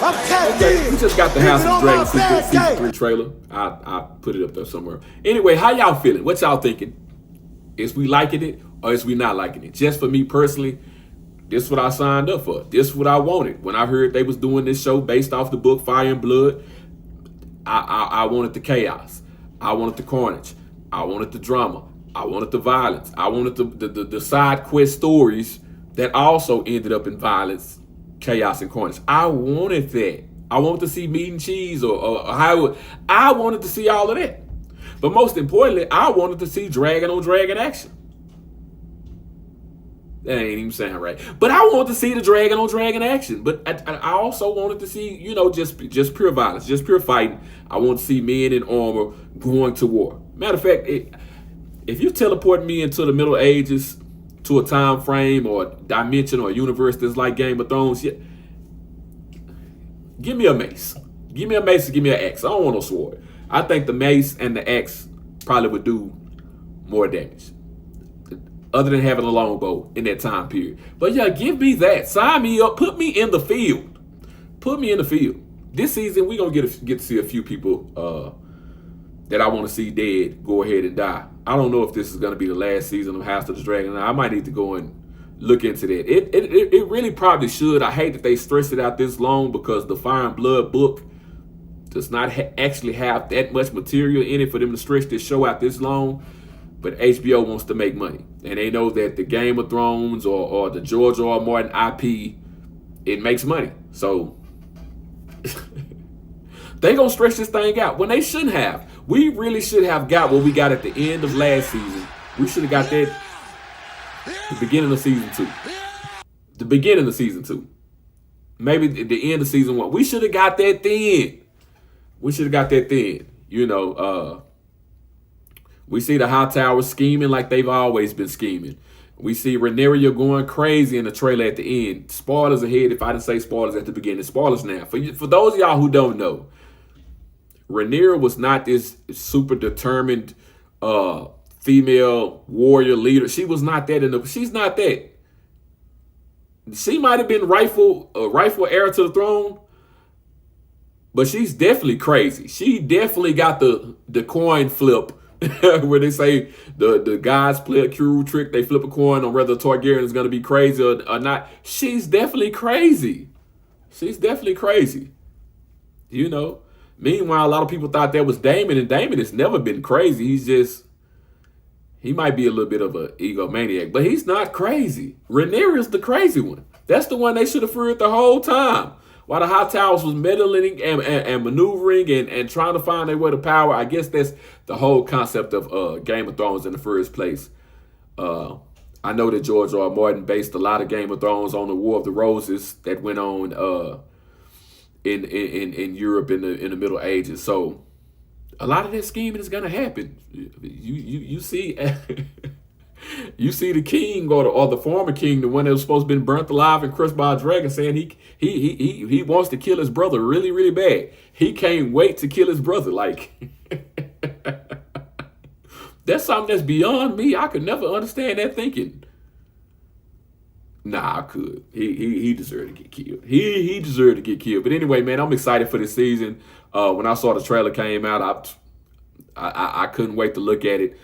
Okay, we just got the House of Dragon season 3 trailer. I put it up there somewhere. Anyway, how y'all feeling? What y'all thinking? Is we liking it or is we not liking it? Just for me personally, this is what I signed up for. This is what I wanted. When I heard they was doing this show based off the book Fire and Blood, I wanted the chaos. I wanted the carnage. I wanted the drama. I wanted the violence. I wanted the side quest stories that also ended up in violence, chaos, and carnage. I wanted that. I wanted to see meat and cheese or how I wanted to see all of that. But most importantly, I wanted to see dragon on dragon action. That ain't even sound right. But I wanted to see the dragon on dragon action. But I also wanted to see, just pure violence, just pure fighting. I want to see men in armor going to war. Matter of fact, if you teleport me into the Middle Ages to a time frame or dimension or universe that's like Game of Thrones, give me a mace. Give me a mace and give me an axe. I don't want no sword. I think the mace and the axe probably would do more damage, other than having a longbow in that time period. But yeah, give me that. Sign me up. Put me in the field. Put me in the field. This season, we're going to get to see a few people that I want to see dead go ahead and die. I don't know if this is going to be the last season of House of the Dragon. I might need to go and look into that. It really probably should. I hate that they stressed it out this long because the Fire and Blood book does not actually have that much material in it for them to stretch this show out this long. But HBO wants to make money. And they know that the Game of Thrones or the George R. R. Martin IP, it makes money. So they going to stretch this thing out when they shouldn't have. We really should have got what we got at the end of last season. We should have got that the beginning of season 2. The beginning of season 2. Maybe the end of season 1. We should have got that then. We should have got that then. We see the Hightower scheming like they've always been scheming. We see Rhaenyra going crazy in the trailer at the end. Spoilers ahead if I didn't say spoilers at the beginning. Spoilers now. For those of y'all who don't know, Rhaenyra was not this super determined female warrior leader. She was not that. She's not that. She might have been rightful heir to the throne, but she's definitely crazy. She definitely got the coin flip where they say the guys play a cruel trick. They flip a coin on whether Targaryen is going to be crazy or not. She's definitely crazy. She's definitely crazy. Meanwhile, a lot of people thought that was Daemon, and Daemon has never been crazy. He might be a little bit of an egomaniac, but he's not crazy. Rhaenyra is the crazy one. That's the one they should have feared the whole time. While the Hightowers was meddling and maneuvering and trying to find their way to power. I guess that's the whole concept of Game of Thrones in the first place. I know that George R. R. Martin based a lot of Game of Thrones on the War of the Roses that went on in Europe in the Middle Ages. So a lot of that scheming is gonna happen. You see you see the king or the former king, the one that was supposed to be burnt alive and crushed by a dragon, saying he wants to kill his brother really, really bad. He can't wait to kill his brother. Like that's something that's beyond me. I could never understand that thinking. Nah, I could. He deserved to get killed. He deserved to get killed. But anyway, man, I'm excited for this season. When I saw the trailer came out, I couldn't wait to look at it.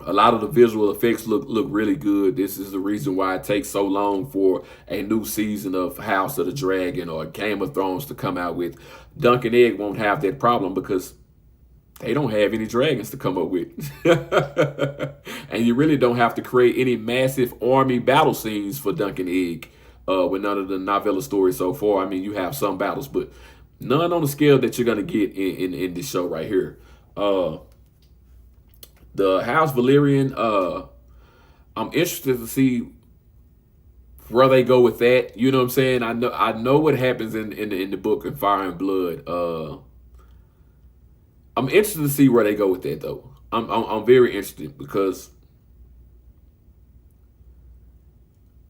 A lot of the visual effects look really good. This is the reason why it takes so long for a new season of House of the Dragon or Game of Thrones to come out with. Dunk and Egg won't have that problem because they don't have any dragons to come up with. And you really don't have to create any massive army battle scenes for Dunk and Egg with none of the novella stories so far. I mean, you have some battles, but none on the scale that you're going to get in this show right here. The House Valyrian, I'm interested to see where they go with that. You know what I'm saying? I know what happens in the book of Fire and Blood. I'm interested to see where they go with that though. I'm very interested because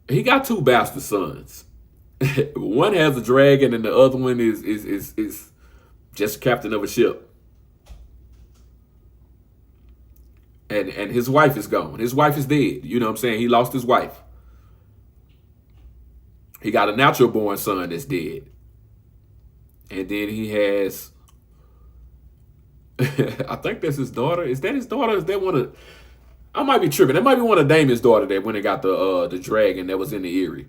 he got 2 bastard sons. One has a dragon and the other one is just captain of a ship. And his wife is gone. His wife is dead. You know what I'm saying? He lost his wife. He got a natural born son that's dead. And then he has, I think that's his daughter. Is that his daughter? Is that one of? I might be tripping. That might be one of Damon's daughter that when they got the dragon that was in the Eyrie.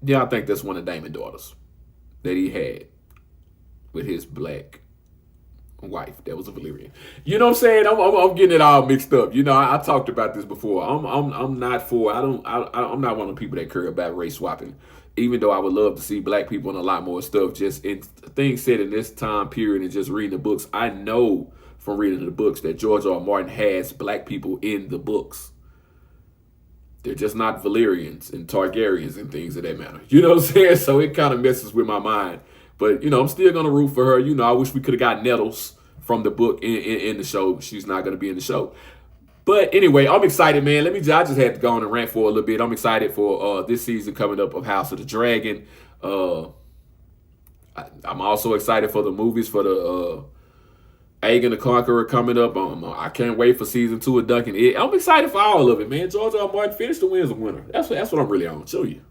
Yeah, I think that's one of Damon's daughters that he had with his black wife that was a Valyrian. You know what I'm saying? I'm getting it all mixed up. You know, I talked about this before. I'm not for. I'm not one of the people that care about race swapping. Even though I would love to see black people in a lot more stuff, just in things said in this time period and just reading the books, I know from reading the books that George R. R. Martin has black people in the books. They're just not Valyrians and Targaryens and things of that matter. You know what I'm saying? So it kind of messes with my mind. But, you know, I'm still going to root for her. You know, I wish we could have got Nettles from the book in the show. She's not going to be in the show. But anyway, I'm excited, man. I just had to go on and rant for a little bit. I'm excited for this season coming up of House of the Dragon. I'm also excited for the movies for the Aegon the Conqueror coming up. I can't wait for season 2 of Duncan. I'm excited for all of it, man. George R. R. Martin finished the wins of winter. That's what I'm really on. Show you.